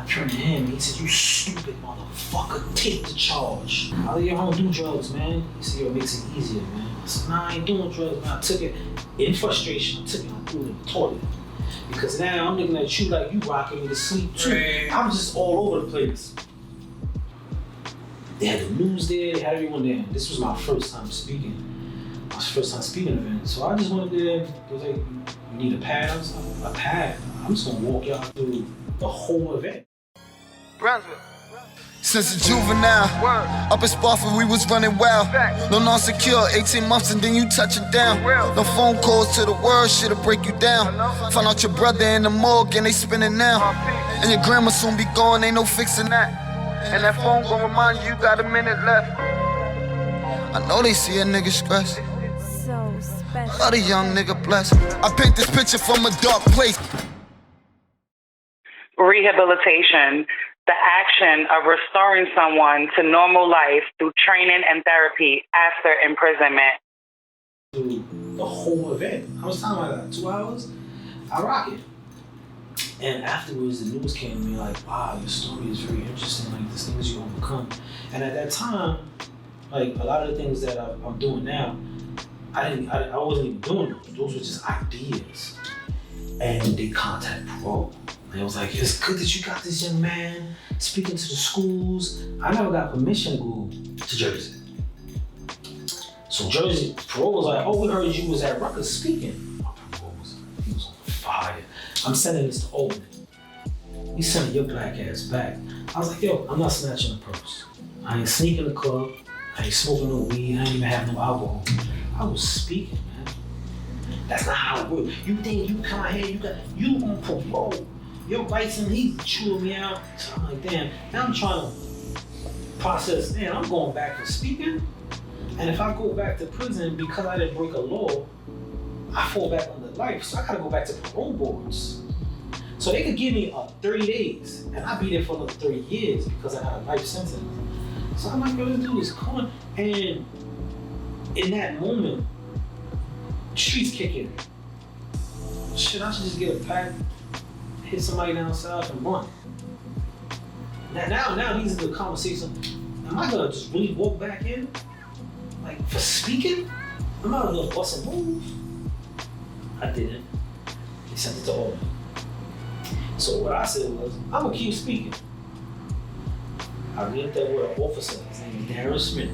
I turned to him and he said, "You stupid motherfucker, take the charge." I was like, "Yo, I don't do drugs, man." He said, "Yo, it makes it easier, man." I said, "Nah, I ain't doing drugs, man." I took it in frustration. I took it and I threw it in the toilet. Because now I'm looking at you like you rocking me to sleep too. Right. I was just all over the place. They had the news there, they had everyone there. This was my first time speaking. My first time speaking event. So I just went there, they was like, "You need a pad?" I was like, "A pad? I'm just gonna walk y'all through the whole event." Brunswick. Since a juvenile, up in Spofford we was running wild. No non-secure, 18 months and then you touch it down. No phone calls to the world, shit'll break you down. Find out your brother in the morgue and they spinning now. And your grandma soon be gone, ain't no fixing that. And that phone gon' remind you got a minute left. I know they see a nigga stressed. So special. Other young nigga blessed. I paint this picture from a dark place. Rehabilitation, the action of restoring someone to normal life through training and therapy after imprisonment. Through the whole event. I was talking about 2 hours. I rock it. And afterwards, the news came to me like, "Wow, your story is very interesting. Like, there's things you overcome." And at that time, like a lot of the things that I'm doing now, I wasn't even doing those. Those were just ideas. And they contacted parole. And it was like, "It's good that you got this young man speaking to the schools." I never got permission to go to Jersey. So Jersey, parole was like, "Oh, we heard you was at Rutgers speaking." My parole was on fire. I'm sending this to Oldman. "You sending your black ass back." I was like, "Yo, I'm not snatching a purse. I ain't sneaking the club. I ain't smoking no weed. I ain't even having no alcohol. I was speaking, man. That's not how it works. You think you come out here, you on parole. Your rights and he's chewing me out." So I'm like, damn, now I'm trying to process, damn, I'm going back for speaking. And if I go back to prison because I didn't break a law, I fall back under life. So I gotta go back to parole boards. So they could give me 30 days and I'd be there for another 30 years because I had a life sentence. So I'm like, "Yo, this dude is cool." And in that moment, streets kick in. Shit, I should just get a pack, hit somebody down south and run. Now these are the conversations. Am I gonna just really walk back in? Like, for speaking? I'm not gonna bust a move. I didn't. They sent it to Oldman. So what I said was, I'm gonna keep speaking. I linked up with an officer, his name is Darren Smith.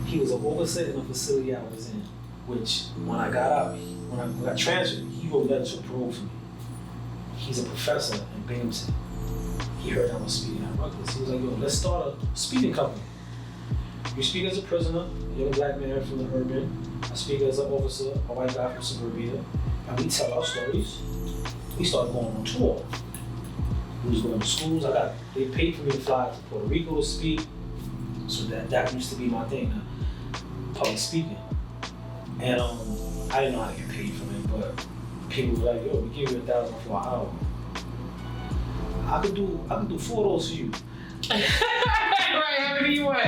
He was an officer in the facility I was in, which when I got out, when I got transferred, he wrote letters of parole for me. He's a professor in Binghamton. He heard I was speaking at Rutgers. He was like, "Yo, let's start a speaking company. You speak as a prisoner, a young black man from the urban. I speak as an officer, a white guy from suburbia, and we tell our stories." We started going on tour. We was going to schools. They paid for me to fly to Puerto Rico to speak. So that used to be my thing, public speaking. And I didn't know how to get paid from it, but people were like, "Yo, we give you $1,000 for an hour." I could do 4 of those for you. Right, how many you want?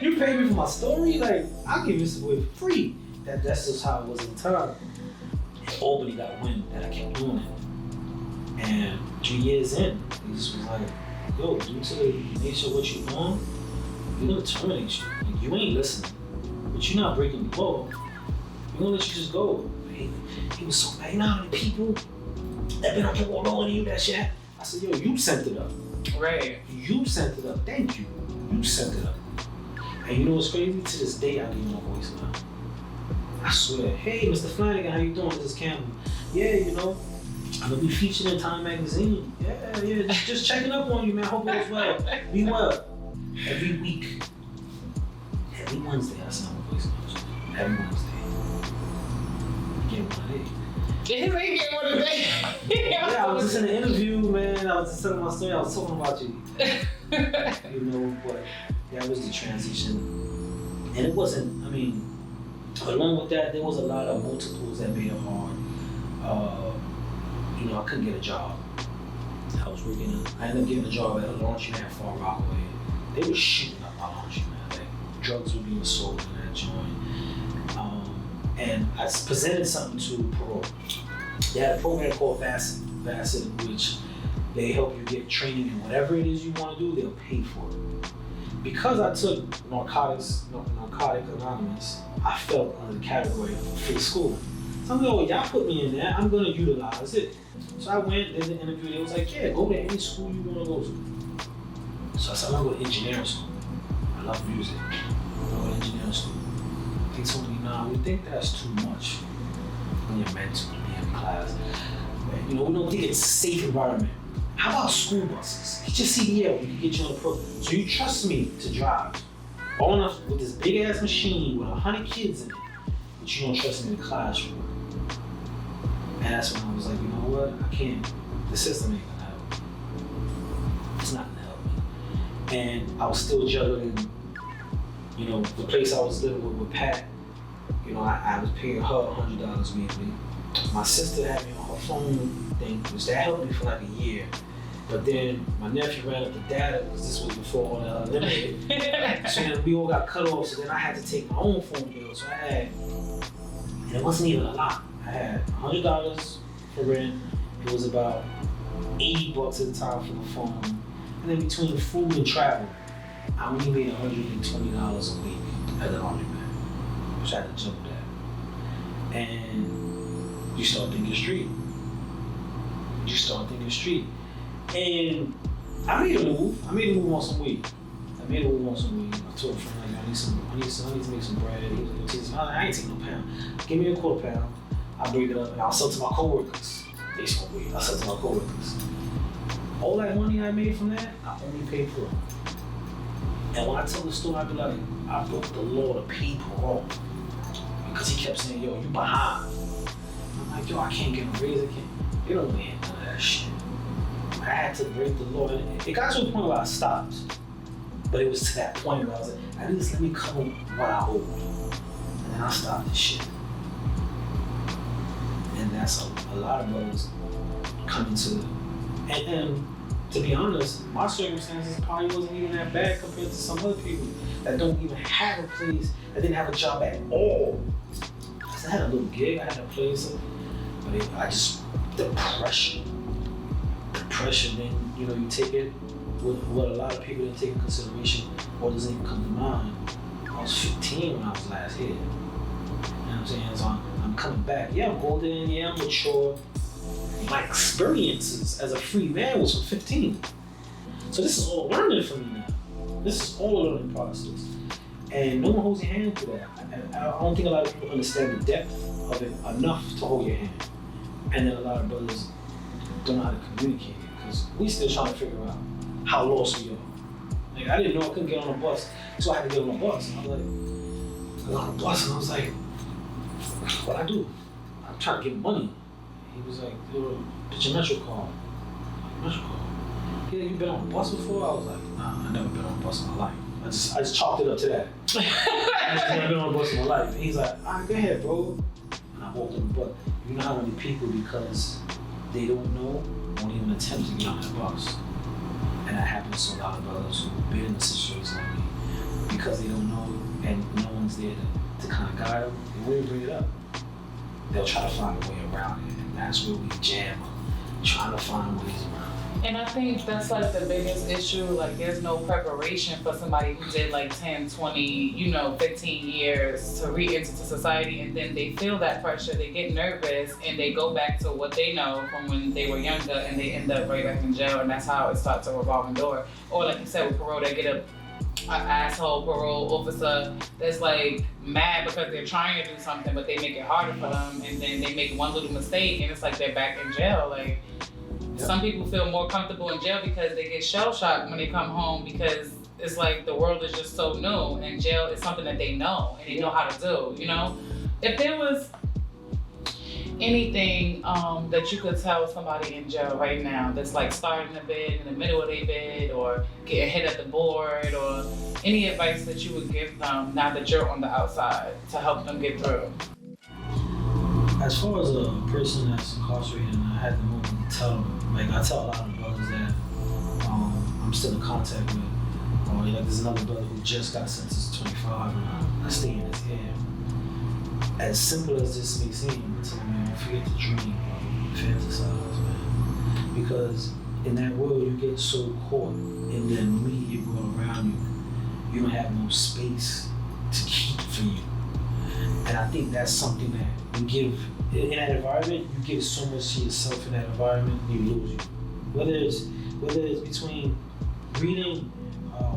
You pay me for my story? Like, I'll give this away for free. That's just how it was at the time. And Albany got wind that I kept doing it. And 3 years in, he just was like, "Yo, due to the nature of what you're doing, we're gonna terminate you. Like, you ain't listening, but you're not breaking the law. We're gonna let you just go." He was so mad. "You know how many people that been on parole longer than you that shit?" I said, "Yo, you sent it up." Right. You sent it up. Thank you. You sent it up. And you know what's crazy? To this day, I leave my voice now. I swear. "Hey, Mr. Flanagan, how you doing? This is Campbell. Yeah, you know, I'm gonna be featured in Time Magazine. Yeah, just checking up on you, man. Hope all's well. Be well." Every week, every Wednesday, I send my voice notes. Every Wednesday. Get one a day. Did he get one today? Yeah, I was just in an interview, man. I was just telling my story. I was talking about you. You know, but that was the transition. And it wasn't, I mean, along with that, there was a lot of multiples that made it hard. You know, I couldn't get a job. I ended up getting a job at a laundromat Far Rockaway. They were shooting up my laundromat. Like, drugs were being sold in that joint. And I presented something to parole. They had a program called VASIT, which They help you get training in whatever it is you want to do, they'll pay for it. Because I took Narcotic Anonymous, I felt under the category of free schooling. So I'm like, oh, y'all put me in there, I'm gonna utilize it. So I went, did the interview, they was like, yeah, go to any school you wanna go to. So I said, I'm gonna go to engineering school. I love music. I'm gonna go to engineering school. They told me, nah, we think that's too much when you're meant to be in class. You know, we don't think it's a safe environment. How about school buses? Get your CDL, we can get you on the program. So you trust me to drive all enough with this big ass machine with 100 kids in it, but you don't trust me in the classroom. And that's when I was like, you know what? I can't. The system ain't gonna help me. It's not gonna help me. And I was still juggling, you know, the place I was living with Pat. You know, I was paying her $100 weekly. My sister had me on her phone thing, which that helped me for like a year. But then my nephew ran up the data, because this was before all that unlimited. So then we all got cut off, so then I had to take my own phone bill. So I had, and it wasn't even a lot. I had $100 for rent. It was about $80 at the time for the phone. And then between food and travel, I only made $120 a week at the laundromat, which I had to jump that. And you start thinking street. And I made a move on some weed. I told a friend, like, I need to make some bread. He was like, take some. I ain't taking no pound. Give me a quarter pound. I'll break it up and I'll sell to my coworkers. They smoke weed. I'll sell to my coworkers. All that money I made from that, I only paid for it. And when I tell the story, I be like, I broke the law to pay parole. Because he kept saying, yo, you behind. I'm like, yo, I can't get a raise. They don't want to hit none of that shit. I had to break the law. And it got to a point where I stopped. But it was to that point where I was like, at least let me cover what I owed. And then I stopped this shit. And that's a lot of brothers coming to, and to be honest, my circumstances probably wasn't even that bad compared to some other people that don't even have a place, that didn't have a job at all. I had a little gig, I had a place, but the pressure, then, you know, you take it with what a lot of people didn't take in consideration, what doesn't even come to mind. I was 15 when I was last here. You know what I'm saying? So I'm coming back. Yeah, I'm golden, yeah, I'm mature. My experiences as a free man was from 15. So this is all learning for me now. This is all a learning process. And no one holds your hand through that. I don't think a lot of people understand the depth of it enough to hold your hand. And then a lot of brothers don't know how to communicate it, because we still trying to figure out how lost we are. Like, I didn't know I couldn't get on a bus, so I had to get on a bus. And I was like, I got on a bus, and I was like, what I do? I'm trying to get money. He was like, yo, get your Metro card. Metro card? Yeah, you been on a bus before? I was like, nah, I never been on a bus in my life. I just chalked it up to that. I just never been on a bus in my life. And he's like, all right, go ahead, bro. And I walked on the bus. You know how many people, because they don't know, won't even attempt to get on that bus. And that happens to a lot of brothers who've been in a situation like me, because they don't know and no one's there to kind of guide them. They won't even bring it up. They'll try to find a way around it, and that's where we jam, trying to find ways around it. And I think that's like the biggest issue. Like, there's no preparation for somebody who did like 10, 20, 15 years to re-enter to society, and then they feel that pressure, they get nervous, and they go back to what they know from when they were younger, and they end up right back in jail, and that's how it starts a revolving door. Or like you said with parole, they get an asshole parole officer that's like mad because they're trying to do something, but they make it harder for them, and then they make one little mistake, and it's like they're back in jail. Like, some people feel more comfortable in jail because they get shell shocked when they come home, because it's like the world is just so new, and jail is something that they know and they know how to do, If there was anything that you could tell somebody in jail right now that's like starting a bid, in the middle of their bid, or getting hit at the board, or any advice that you would give them now that you're on the outside to help them get through? As far as a person that's incarcerated, and I had the moment to tell them, like, I tell a lot of brothers that I'm still in contact with. Like, there's another brother who just got sentenced to 25, and I stay in his ear. As simple as this may seem, I tell him, man, forget to dream, bro. Fantasize, man. Because in that world, you get so caught in the immediate world around you. You don't have no space to keep for you. And I think that's something that you give in that environment. You give so much to yourself in that environment, you lose you. Whether it's between reading,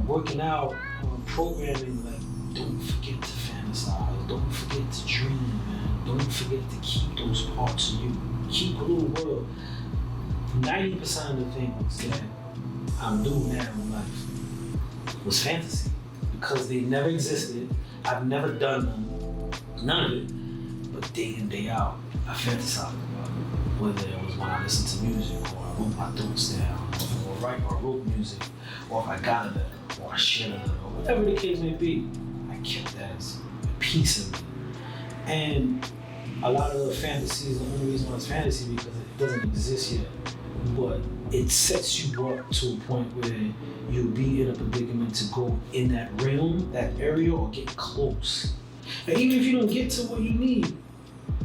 working out, programming, like don't forget to fantasize, don't forget to dream, man. Don't forget to keep those parts of you. Keep a little world. 90% of the things that I'm doing now in life was fantasy because they never existed. I've never done them, none of it. But day in, day out, I fantasized about it. Whether it was when I listened to music, or I wrote my thoughts down, or I wrote music, or if I got a letter, or I shared a letter, or whatever the case may be, I kept that as a piece of me. And a lot of the fantasies, the only reason why it's fantasy because it doesn't exist yet. But it sets you up to a point where you'll be in a predicament to go in that realm, that area, or get close. And even if you don't get to what you need,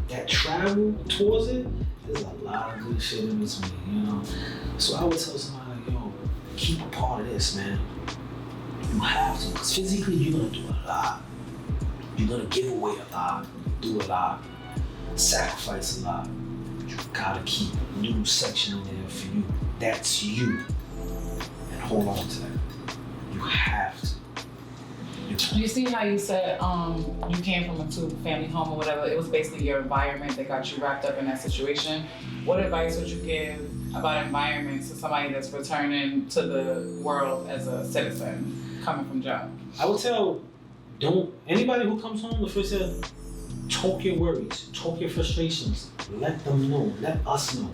that travel towards it, there's a lot of good shit in between, you know? So I would tell somebody, like, yo, keep a part of this, man. You have to, because physically you're gonna do a lot. You're gonna give away a lot, do a lot, sacrifice a lot. You gotta keep a little section in there for you. That's you. And hold on to that. You have to. You see how you said you came from a two-family home or whatever, it was basically your environment that got you wrapped up in that situation. What advice would you give about environments to somebody that's returning to the world as a citizen coming from jail? I would tell, anybody who comes home, the first thing, talk your worries, talk your frustrations, let them know, let us know.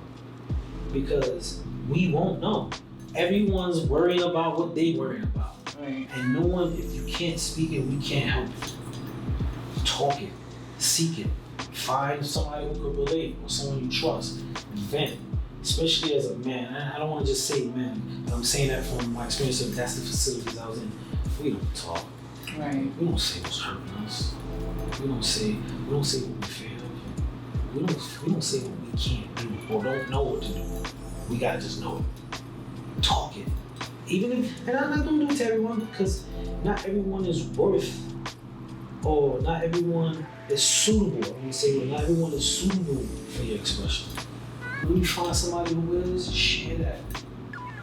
Because we won't know. Everyone's worrying about what they worry about. Right. And no one, if you can't speak it, we can't help it. Talk it, seek it, find somebody who could relate or someone you trust, vent. Especially as a man, I don't want to just say man, but I'm saying that from my experience of that's the facilities I was in. We don't talk. Right. We don't say what's hurting us. We don't say what we fear. We don't say what we can't do or don't know what to do. We gotta just know it. Talk it. Even if, and I don't do it to everyone because not everyone is worth, or not everyone is suitable. I'm gonna say, well, not everyone is suitable for your expression. When you find somebody who is, share that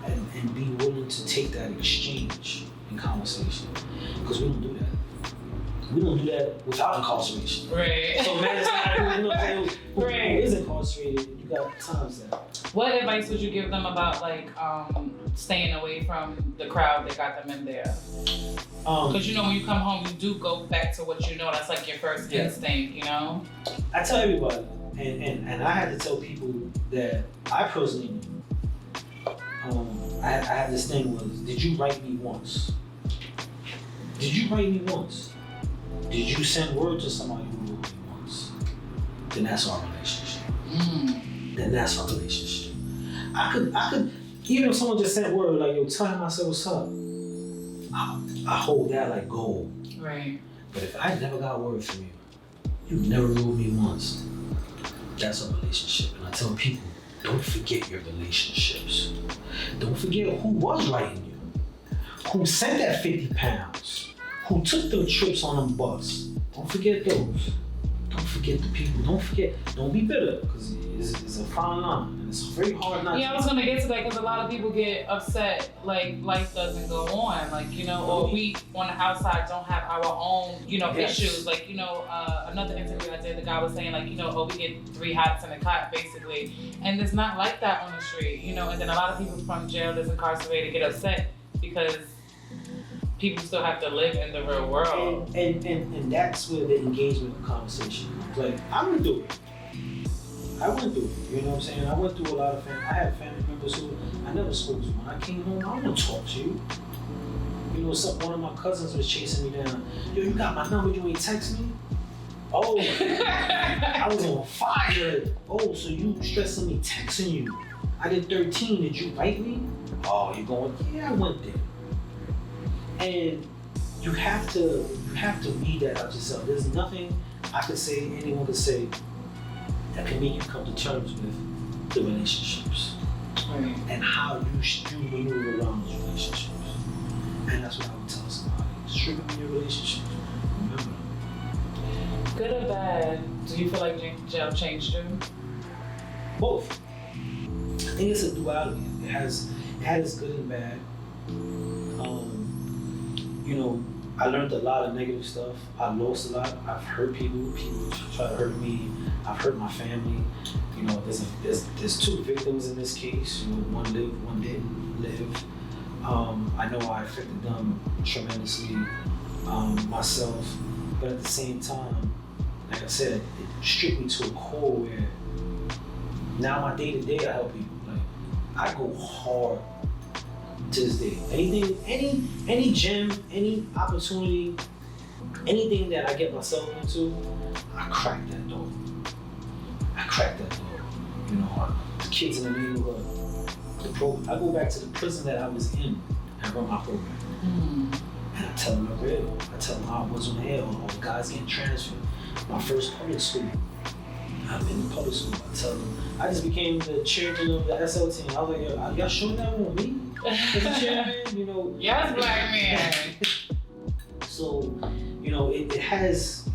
and be willing to take that exchange in conversation. Because we don't do that. We don't do that without incarceration. Right. So man, it's not who is incarcerated. You got times that. What advice would you give them about like staying away from the crowd that got them in there? Because you know when you come home, you do go back to what you know. That's like your first instinct, you know. I tell everybody, and I had to tell people that I personally knew. I had this thing was, did you write me once? Did you write me once? Did you send word to somebody who wrote me once? Then that's our relationship. Then that's our relationship. I could, even if someone just sent word like, yo, tell him I said what's up, I hold that like gold. Right. But if I never got word from you, you never wrote me once, that's our relationship. And I tell people, don't forget your relationships. Don't forget who was writing you, who sent that 50 pounds, who took the trips on them bus. Don't forget those. Don't forget the people. Don't be bitter, because it's a fine line, and it's very hard not to. Yeah, I was gonna get to that because a lot of people get upset, like life doesn't go on, like, you know, or we on the outside don't have our own, you know, issues. Like, you know, another interview I did, the guy was saying like, you know, oh, we get 3 hots in a cot basically, and it's not like that on the street, you know. And then a lot of people from jail that's incarcerated get upset because people still have to live in the real world. And that's where the engagement conversation comes. Like, I went through it. You know what I'm saying? I went through a lot of family. I had family members who I never spoke to. When I came home, I wouldn't talk to you. You know, one of my cousins was chasing me down. Yo, you got my number, you ain't text me? Oh, I was on fire. Oh, so you stressing me, texting you. I did 13, did you write me? Oh, you going, yeah, I went there. And you have to weed that out yourself. There's nothing I could say, anyone could say, that can make you come to terms with the relationships. Right. and how you maneuver around those relationships. And that's what I would tell somebody. Strictly in your relationships. Remember. Good or bad, do you feel like jail changed you? Both. I think it's a duality. It has good and bad. You know, I learned a lot of negative stuff. I lost a lot. I've hurt people. People try to hurt me. I've hurt my family. You know, there's two victims in this case. You know, one lived, one didn't live. I know I affected them tremendously, myself. But at the same time, like I said, it stripped me to a core where now my day-to-day I help people. Like I go hard to this day. Any gem, any opportunity, anything that I get myself into, I crack that door. You know, the kids in the neighborhood, I go back to the prison that I was in and run my program. And I tell them I'm real. I tell them how I was on the air, all the guys getting transferred. My first public school. I'm in the public school. I tell them, I just became the chairman of the SL team. I was like, yo, y'all sure that want me? As a chairman, you know. Yes, black man. So, you know, it has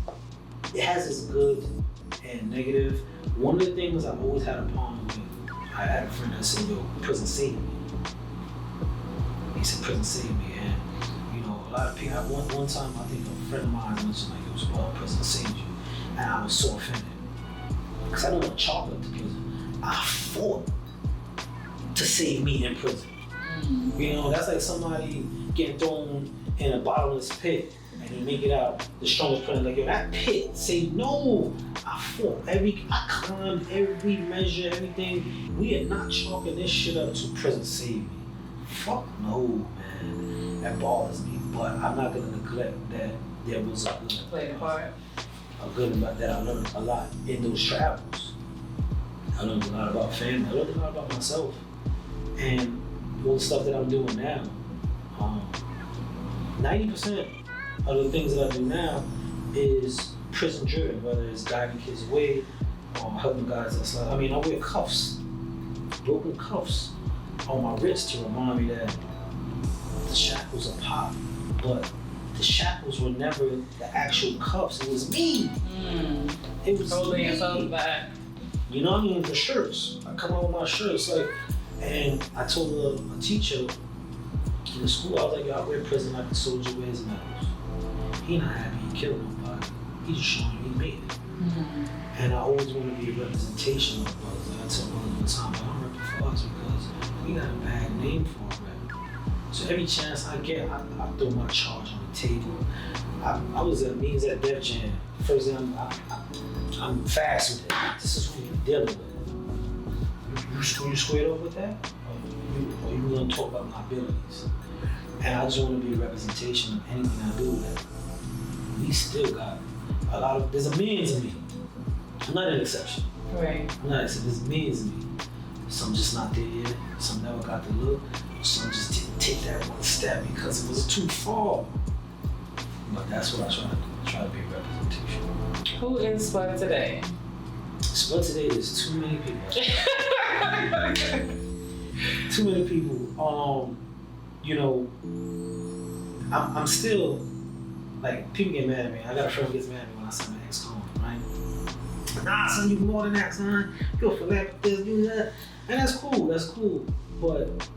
its good and negative. One of the things I've always had a problem with, I had a friend that said, yo, prison saved me. He said, prison saved me. And, you know, a lot of people, one time I think a friend of mine mentioned, like, it was, well, prison saved you. And I was so offended. Because I don't want to chalk up to prison. I fought to save me in prison. You know, that's like somebody getting thrown in a bottomless pit and he make it out the strongest person. Like, yo, that pit, say no. I fought I climbed every measure, everything. We are not chalking this shit up to prison save me. Fuck no, man. That bothers me. But I'm not gonna neglect that there was a good Play a part. that I learned a lot in those travels. I learned a lot about family. I learned a lot about myself. And all the stuff that I'm doing now, 90% of the things that I do now is prison driven, whether it's guiding kids away or helping guys that's like, I mean, I wear cuffs, broken cuffs on my wrist to remind me that the shackles are pop, but the shackles were never the actual cuffs, it was me. It was Holding me. yourself back. You know what I mean? The shirts. I come out with my shirts, like, and I told a teacher in the school, I was like, yo, I wear prison like a soldier wears medals. He not happy he killed nobody. He just showing he made it. And I always want to be a representation of brothers. Like I tell brothers all the time, I'm repping for us because we got a bad name for it, right? So every chance I get, I throw my charge on the table. I was at means at Def Jam. First thing I'm fast with it. This is who you're dealing with. You squared up with that? Or you gonna talk about my abilities? And I just want to be a representation of anything I do that we still got a lot of, there's a millions of me. I'm not an exception. Right. I'm not an exception, there's millions of me. Some just not there yet, some never got the look, some just didn't take that one step because it was too far. But that's what I try to do, try to be a representation. Who is Spud today? Spud today is too many people. Too many people. You know, I'm still, like, people get mad at me. I got a friend who gets mad at me when I say my ex-con, right? Nah, son, you more than that, son. You're a philanthropist, you that. And that's cool. But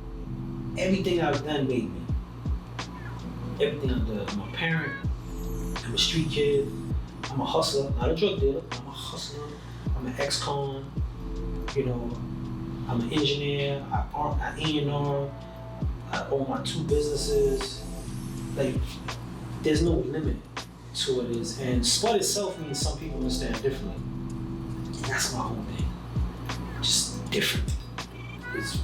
everything I've done made me. Everything I've done. I'm a parent. I'm a street kid. I'm a hustler. Not a drug dealer. I'm a hustler. I'm an ex-con. You know, I'm an engineer. I E&R. I own my 2 businesses. Like, there's no limit to what it is. And Spud itself means some people understand differently. And that's my whole thing. Just different.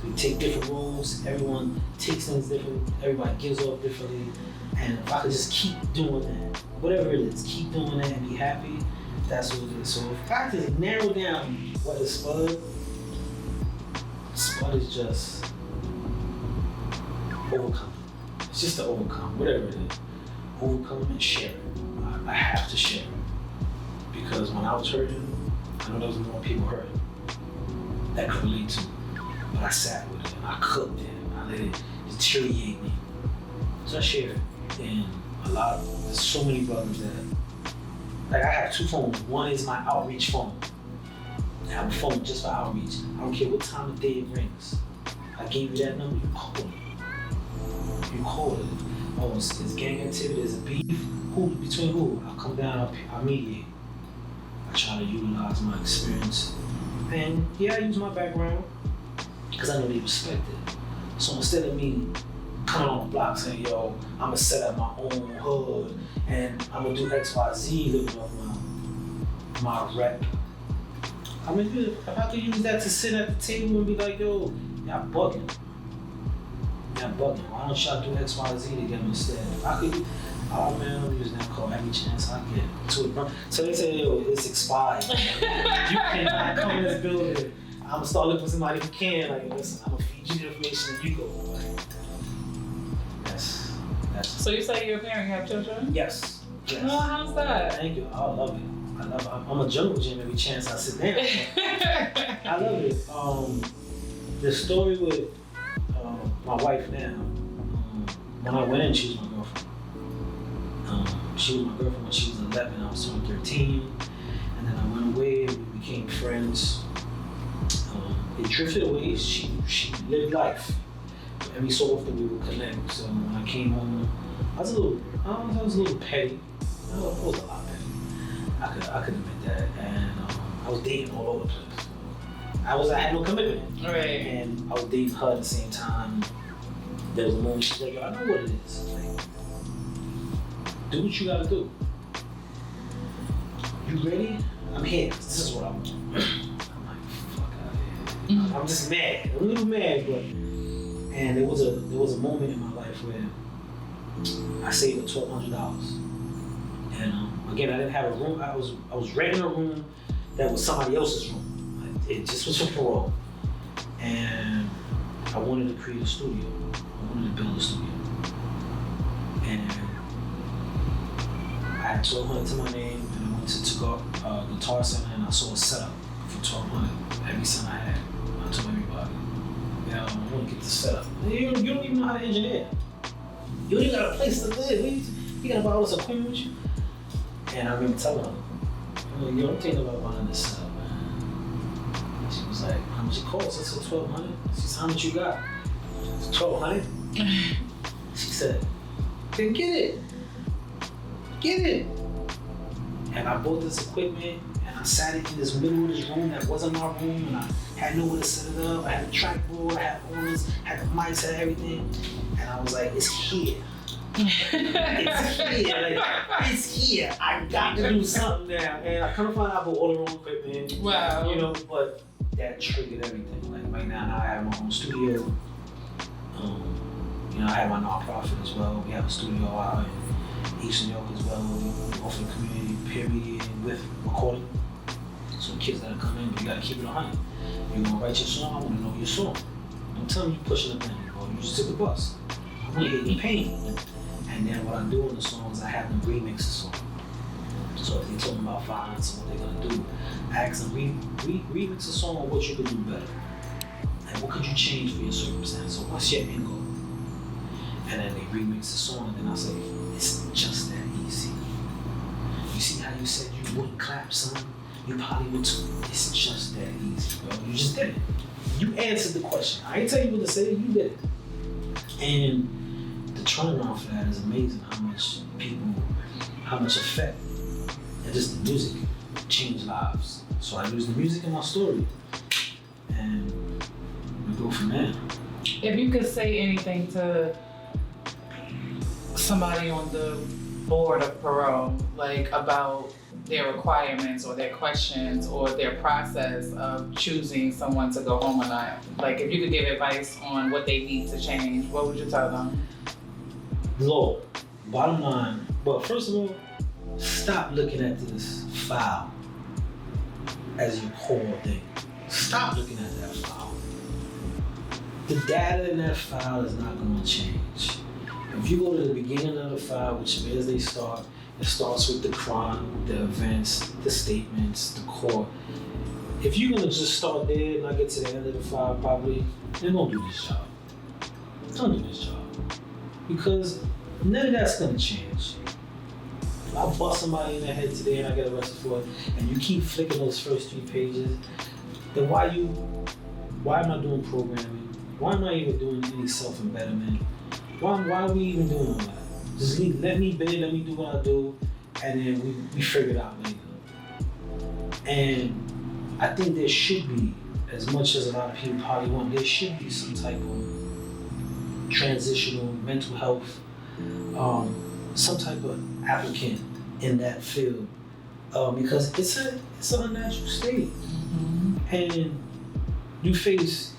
We take different roles. Everyone takes things differently. Everybody gives off differently. And if I could just keep doing that, whatever it is, keep doing that and be happy, that's what it is. So if I could just narrow down what is Spud, Spud is just overcome. It's just to overcome, whatever it is. Overcome and share it. I have to share it. Because when I was hurting, I know there was more people hurting that could relate to. But I sat with it and I cooked it and I let it deteriorate me. So I share it. And there's so many brothers that, like I have 2 phones. One is my outreach phone. I have a phone just for outreach. I don't care what time of day it rings. I gave you that number, you call it. You call it. Oh, it's gang activity, there's a beef. Between who? I'll come down, I'll mediate. I try to utilize my experience. And yeah, I use my background because I know they respect it. So instead of me coming on the block saying, yo, I'm gonna set up my own hood and I'm gonna do X, Y, Z, living on my rep. I mean, if I could use that to sit at the table and be like, yo, y'all bugging. Why don't y'all do X, Y, Z together instead? If I could, oh man, I'm using that call every chance I get to it. So they say, yo, it's expired. You cannot come in this building. I'm gonna start looking for somebody who can. Like, listen, I'm gonna feed you the information and you go. Like, that's. So you say you're a parent, you have children? Yes. Oh, how's that? Thank you. I love it. I'm a jungle gym every chance I sit down. I love it. The story with my wife now, when I went in, she was my girlfriend. She was my girlfriend when she was 11, I was turning 13. And then I went away and we became friends. It drifted away, she lived life. Every so often we would connect. So when I came home, I was a little petty. I was a lot petty. I could admit that. And I was dating all over the place. I had no commitment. Right. And I was dating her at the same time. There was a moment she's like, I know what it is. Like, do what you gotta do. You ready? I'm here. This is what I want. I'm like, fuck out of here. I'm just mad. I'm a little mad, but and there was a moment in my life where I saved $1,200. And again, I didn't have a room. I was renting a room that was somebody else's room. It just was for parole. And I wanted to create a studio. I wanted to build a studio. And I had $1,200 to my name, and I went to Guitar Center and I saw a setup for $1,200. Every cent I had, I told everybody, I want to get this setup. You don't even know how to engineer. You don't even got a place to live. You got to buy all this equipment with you. And I remember telling her, you don't think about buying this setup, man. She was like, how much it cost? I said, $1,200. She said, how much you got? It's $1,200. She said, then get it. Get it. And I bought this equipment and I sat it in this middle of this room that wasn't my room, and I had nowhere to set it up. I had a trackboard, I had all this, had the mics, had everything. And I was like, it's here. It's here. Like, it's here. I got to do something now. And I couldn't find out about all the wrong equipment. Wow. But that triggered everything. Like right now I have my own studio. I have my nonprofit as well. We have a studio out in East New York as well. We offer the community peer mediating with recording. So the kids gotta come in, but you gotta keep it 100. You gonna write your song, I wanna know your song. Don't tell me you pushing a pen or you just took the bus. I wanna hear your pain. And then what I do in the songs, I have them remix the song. So if they're talking about violence and what they're gonna do, I ask them, remix a song on what you could do better. And what could you change for your circumstance? So what's your end goal? And then they remix the song, and then I say, it's just that easy. You see how you said you wouldn't clap, son? You probably would too. It's just that easy, bro. You just did it. You answered the question. I ain't tell you what to say, you did it. And the turnaround for that is amazing, how much effect, and just the music changed lives. So I use the music in my story, and we go from there. If you could say anything to somebody on the board of parole, like about their requirements or their questions or their process of choosing someone to go home or not, like if you could give advice on what they need to change, what would you tell them? Low, bottom line, but first of all, stop looking at this file as your core thing. Stop looking at that file. The data in that file is not going to change. If you go to the beginning of the file, which is they start, it starts with the crime, the events, the statements, the court. if you're gonna just start there and not get to the end of the 5 probably, then don't do this job. Don't do this job. Because none of that's gonna change. If I bust somebody in the head today and I get arrested for it, and you keep flicking those first 3 pages, then why am I doing programming? Why am I even doing any self-embetterment? Why are we even doing all that? Just let me bid, let me do what I do, and then we figure it out later. And I think there should be, as much as a lot of people probably want, there should be some type of transitional mental health, some type of applicant in that field, because it's an unnatural state. And you face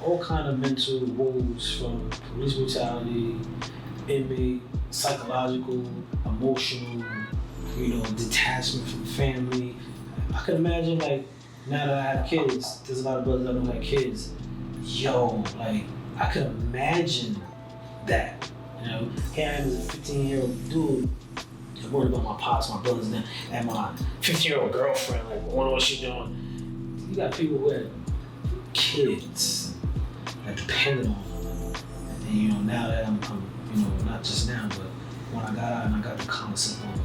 all kind of mental woes, from police brutality, inmate, psychological, emotional, detachment from family. I can imagine, like, now that I have kids, there's a lot of brothers I know who have kids. Yo, like, I could imagine that. Here I am as a 15-year-old dude, I'm worried about my pops, my brothers, and my 15-year-old girlfriend, like, wondering what she doing. You got people who have kids that depended on them. And now that I'm not just now, but when I got out and I got the concept of,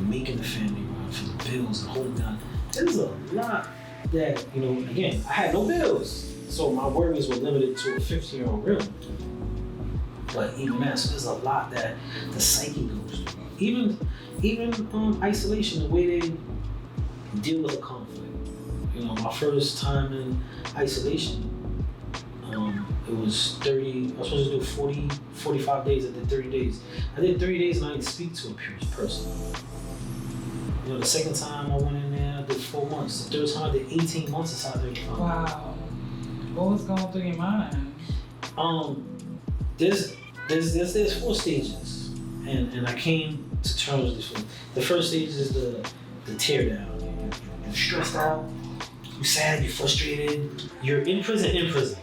making the family run for the bills and holding down, there's a lot that, again, I had no bills. So my worries were limited to a 15-year-old realm. But even that, so there's a lot that the psyche goes through. Even isolation, the way they deal with a conflict. My first time in isolation, it was 30, I was supposed to do 40, 45 days, I did 30 days. I did 30 days and I didn't speak to a person. The second time I went in there, I did 4 months. The third time I did 18 months inside there. Wow. What was going through your mind? There's 4 stages. And I came to terms with this one. The first stage is the tear down. You're stressed out, you're sad, you're frustrated, you're in prison.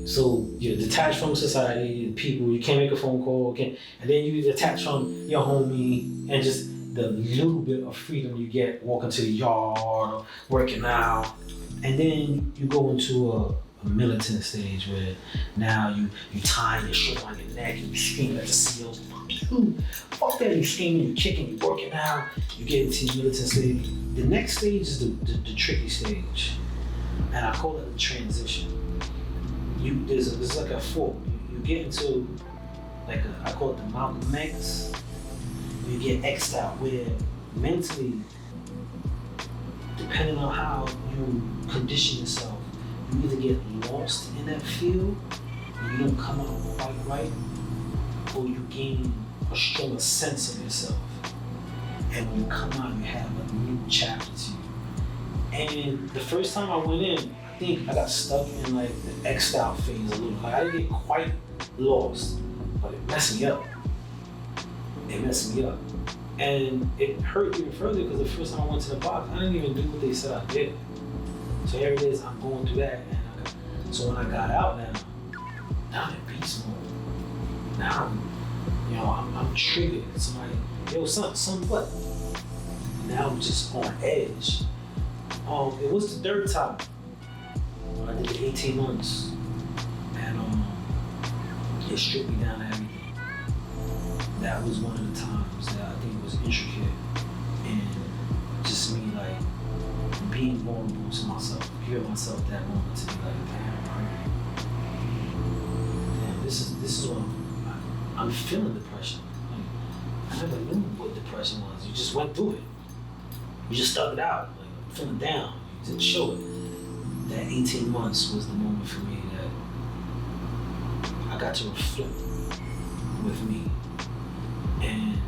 So you're detached from society, people, you can't make a phone call, and then you detach from your homie, and just the little bit of freedom you get walking to the yard or working out. And then you go into a militant stage where now you tie your shirt on your neck and you scream at the SEALs, fuck that, you screaming, you kicking, you working out, you get into the militant stage. The next stage is the tricky stage, and I call it the transition. There's like a fork. You get into I call it the Malcolm X. You get X'd out, where mentally, depending on how you condition yourself, you either get lost in that field and you don't come out quite right, or you gain a stronger sense of yourself. And when you come out, you have a new chapter to you. And the first time I went in, I think I got stuck in the X'd out phase a little. I didn't get quite lost, but it messed me up. And it hurt even further because the first time I went to the box, I didn't even do what they said I did. So here it is, I'm going through that. So when I got out now I'm in beast mode. Now I'm triggered. Somebody, son, what? Now I'm just on edge. It was the 3rd time. I did the 18 months. And it stripped me down to everything. That was one of the times that I think was intricate in just me being vulnerable to myself, hear myself that moment to be damn, this is what I'm feeling depression. I never knew what depression was. You just went through it. You just stuck it out. I'm feeling down. You didn't show it. That 18 months was the moment for me that I got to reflect with me. And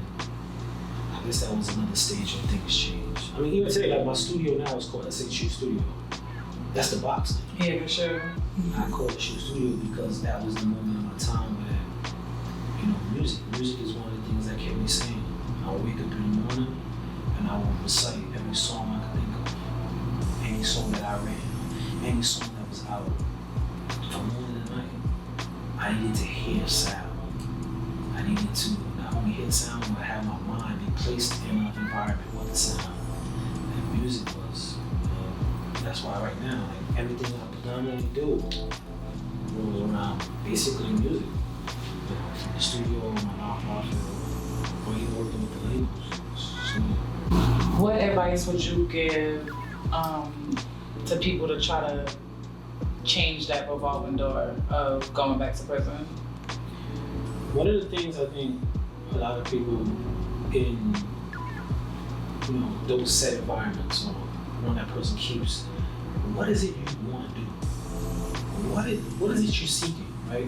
I guess that was another stage where things changed. I mean, even today, my studio now is called SHU Studio. That's the box now. Yeah, for sure. I call it SHU Studio because that was the moment of my time where, music is one of the things that kept me sane. I would wake up in the morning and I would recite every song I could think of. Any song that I ran, any song that was out. From morning to night, I needed to hear sound. I needed to not only hear sound, but have my mind be placed in an environment with the sound. And music was That's why right now, like everything I predominantly do rolls around basically music. From the studio, my nonprofit, or even working with the labels. So, what advice would you give to people to try to change that revolving door of going back to prison? one of the things I think a lot of people in those set environments or when that person keeps, what is it you want to do? What is it you're seeking, right?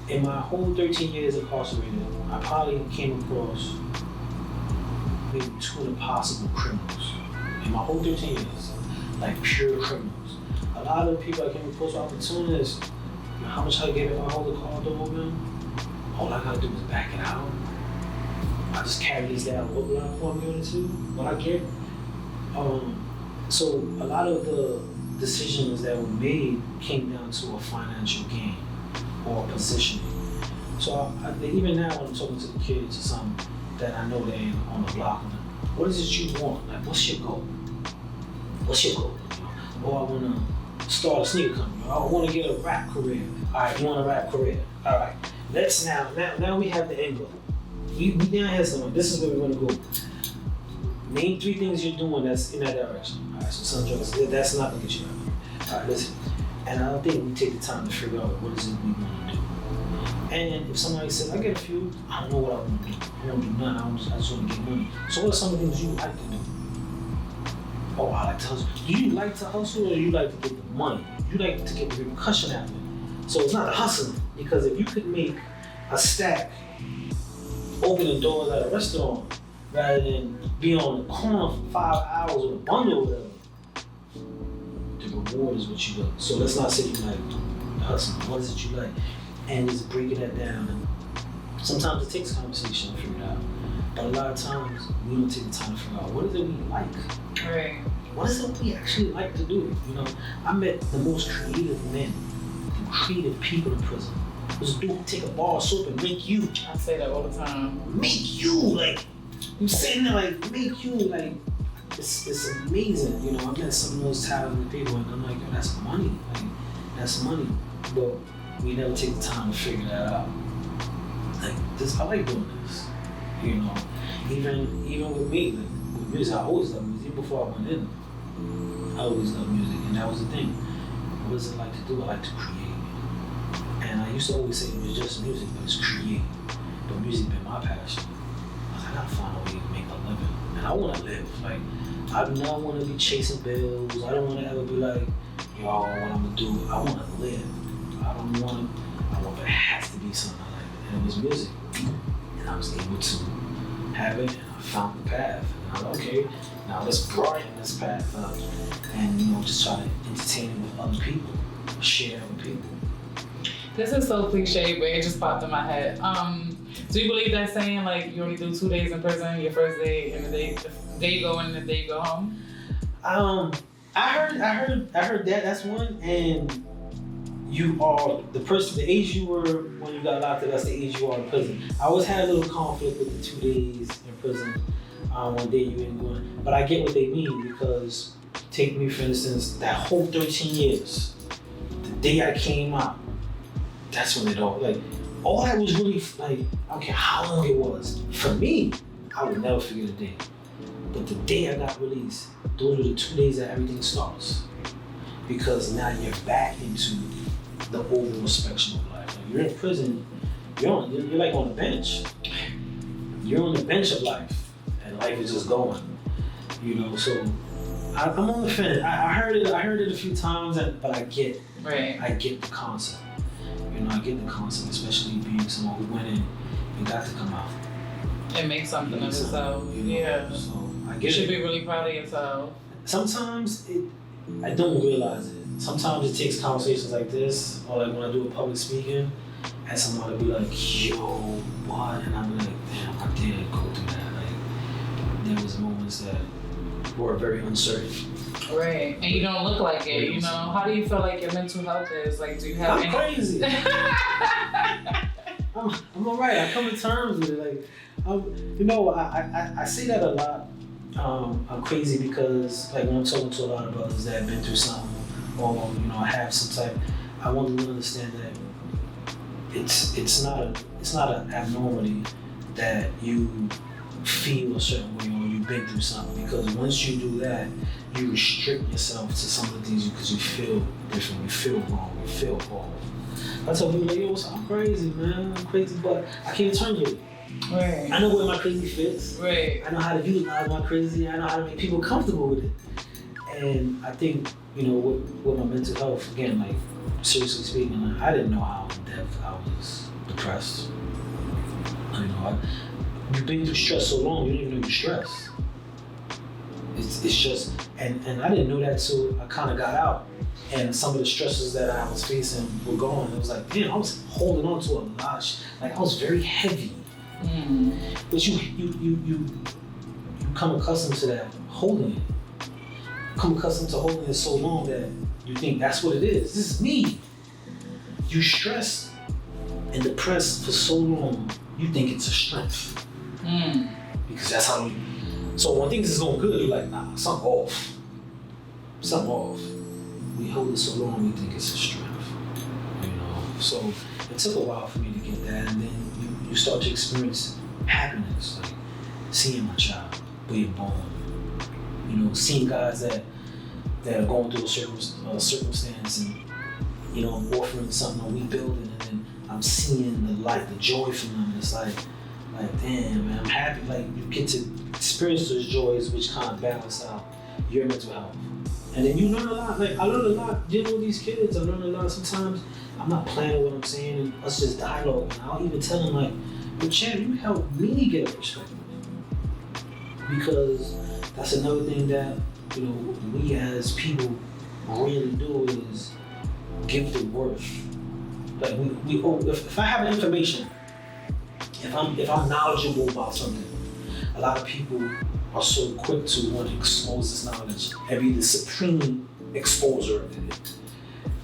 In my whole 13 years incarcerated, I probably came across maybe 2 impossible criminals. In my whole 13 years, like pure criminals. A lot of the people I came across with opportunities, how much I gave if I hold the car door open? All I gotta do is back it out. I just carry these down, what do I want to into, what I get. So a lot of the decisions that were made came down to a financial gain or positioning. So even now when I'm talking to the kids or something that I know they ain't on the block, what is it you want? Like, what's your goal? What's your goal? Or I want to start a sneaker company. I want to get a rap career. All right, you want a rap career? All right. Let's now we have the end goal. We now have something. This is where we're going to go. Name 3 things you're doing that's in that direction. All right, so some drugs, that's not going to get you out there. All right, listen. And I don't think we take the time to figure out what is it we want to do. And if somebody says, I get a few, I don't know what I want to do. I don't want to do nothing. I just want to get money. So what are some of the things you like to do? Oh, I like to hustle. Do you like to hustle or do you like to get the money? You like to get the repercussion out of it. So it's not the hustling, because if you could make a stack opening doors at a restaurant rather than be on the corner for 5 hours with a bundle or whatever, the reward is what you like. So let's not say you like hustling. What is it you like? And just breaking that down. And sometimes it takes conversation to figure it out. But a lot of times we don't take the time to figure out what is it we like. Right. What is it we actually like to do? I met the most creative men, the creative people in prison. This dude who take a bar of soap and make you. I say that all the time. Make you, like, I'm sitting there like, make you, like, it's amazing. I met some of those talented people and I'm like, yo, that's money. Like, that's money. But we never take the time to figure that out. Like, I like doing this. Even with me, like, with music, I always loved music. Even before I went in, I always loved music, and that was the thing. What does it like to do? I like to create. And I used to always say it was just music, but it's create. But music been my passion. I gotta find a way to make a living. And I wanna live. Like, I do not wanna be chasing bills. I don't wanna ever be like, yo, what I'm gonna do. I wanna live. It has to be something I like. And it was music. And I was able to have it, and I found the path. And I'm like, okay, now let's broaden this path up and just try to entertain it with other people, share it with people. This is so cliche, but it just popped in my head. Do you believe that saying, like, you only do 2 days in prison, your first day and the day you go in and the day you go home? I heard that. That's one. And you are the age you were when you got locked up. That's the age you are in prison. I always had a little conflict with the 2 days in prison. One day you ain't going. But I get what they mean, because take me for instance, that whole 13 years, the day I came out, that's when it all that was really like, I don't care how long it was. For me, I would never forget a day. But the day I got released, those were the 2 days that everything starts. Because now you're back into the overall spectrum of life. Like, you're in prison, you're like on the bench. You're on the bench of life, and life is just going. So I'm on the fence. I heard it a few times, but I get the concept. I get the concept, especially being someone who went in and got to come out. It makes something of itself. Yeah. So I get you should it. be really proud of yourself. Sometimes I don't realize it. Sometimes it takes conversations like this, or like when I do a public speaking, and someone will be like, yo, what? And I'm like, damn, I did go through that. Like, there was moments that were very uncertain. Right, and you don't look like it, How do you feel like your mental health is? Like, do you have I'm crazy. I'm all right. I come to terms with it. Like, I say that a lot I'm crazy because like when I'm talking to a lot of brothers that have been through something or have some type, I want them to understand that it's not an abnormality that you feel a certain way or you've been through something, because once you do that, you restrict yourself to some of the things because you feel different, you feel wrong, you feel off. I tell people like, yo, I'm crazy, man. I'm crazy, but I can't turn to it. Right. I know where my crazy fits. Right. I know how to utilize my crazy. I know how to make people comfortable with it. And I think, with my mental health, again, like seriously speaking, I didn't know how in depth I was depressed. You've been through stress so long, you don't even know you're stressed. It's just, and I didn't know that till I kind of got out. And some of the stresses that I was facing were gone. It was like, damn, I was holding on to a lot. Like I was very heavy. But you become accustomed to that holding it. Become accustomed to holding it so long that you think that's what it is. This is me. You stress and depressed for so long, you think it's a strength. Because that's how so when things is going good, you're like, nah, something off. Something off. We hold it so long, we think it's a strength. So it took a while for me to get that, and then you start to experience happiness, like seeing my child being born. Seeing guys that are going through a certain circumstance and offering something or rebuilding, and then I'm seeing the light, the joy from them. It's like damn, man, I'm happy. Like you get to experience those joys, which kind of balance out your mental health. And then you learn a lot. Like I learned a lot dealing with these kids. I learned a lot. Sometimes I'm not planning what I'm saying, and us just dialogue. And I'll even tell them like, "But Chad, you helped me get a perspective." Because that's another thing that we as people really do is give the worth. Like if I have information, if I'm knowledgeable about something, a lot of people are so quick to want to expose this knowledge and be the supreme exposer of it.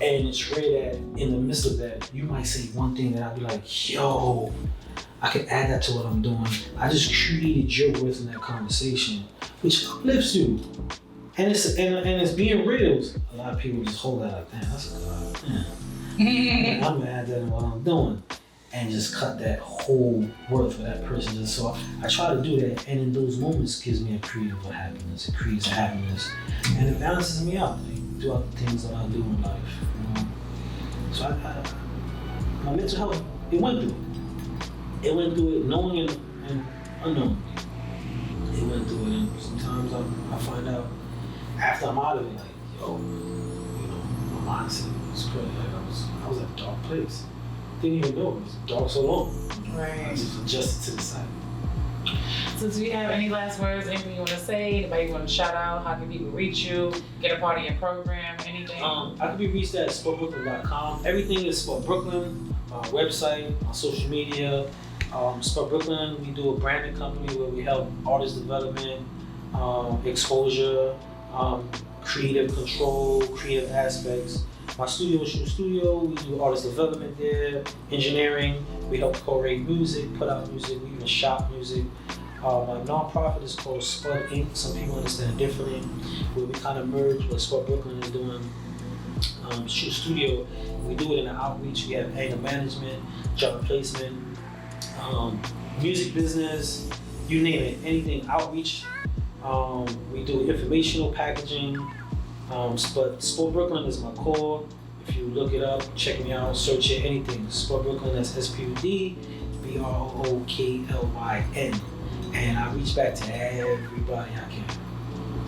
And it's rare that in the midst of that, you might say one thing that I'd be like, yo, I could add that to what I'm doing. I just created your worth in that conversation, which uplifts you. And it's being real. A lot of people just hold that like, damn, that's a god. Yeah. I'm gonna add that in what I'm doing. And just cut that whole worth for that person. So I try to do that, and in those moments gives me a creative happiness. It creates a happiness, and it balances me out throughout the things that I do in life. So my mental health, it went through it. It went through it, knowing and unknowing. It went through it, and sometimes I find out after I'm out of it, like, yo, my mindset was crazy. Like I was at a dark place. Didn't even know it was dark so long. Right. I just adjusted to the side. So do you have any last words, anything you want to say, anybody you want to shout out, how can people reach you, get a part of your program, anything? I can be reached at spudbrooklyn.com. Everything is Spud Brooklyn, website, on social media. Spud Brooklyn, we do a branding company where we help artist development, exposure, creative control, creative aspects. My studio is Shoe Studio. We do artist development there, engineering. We help curate music, put out music. We even shop music. My nonprofit is called Spud Inc. Some people understand it differently. Where we kind of merge what Spud Brooklyn is doing. Shoe Studio, we do it in the outreach. We have anger management, job placement, music business, you name it, anything outreach. We do informational packaging. But Spud Brooklyn is my core. If you look it up, check me out, search it, anything. Spud Brooklyn, that's SPUD BROOKLYN. And I reach back to everybody I can.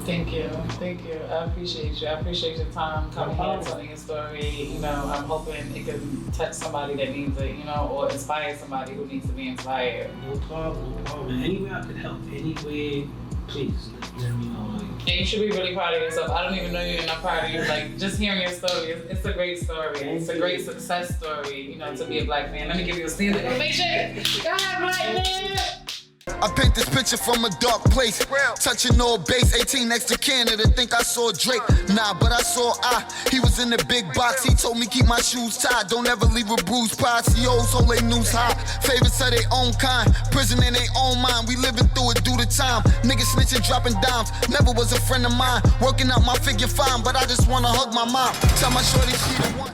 Thank you. I appreciate you. I appreciate your time coming here, telling your story. I'm hoping it can touch somebody that needs it, or inspire somebody who needs to be inspired. No problem. Any way I could help, any way, please let me know. And you should be really proud of yourself. I don't even know you, and I'm proud of you. Like, just hearing your story, it's a great story. It's a great success story, to be a black man. Let me give you a standing ovation. God, black man! I paint this picture from a dark place. Touching all base, 18 next to Canada. Think I saw Drake. Nah, but I saw he was in the big box. He told me keep my shoes tied. Don't ever leave a bruised pod. COs hold they news high. Favorites of their own kind. Prison in their own mind. We living through it due to time. Niggas snitching, dropping dimes. Never was a friend of mine. Working out my figure fine, but I just wanna hug my mom. Tell my shorty she the one.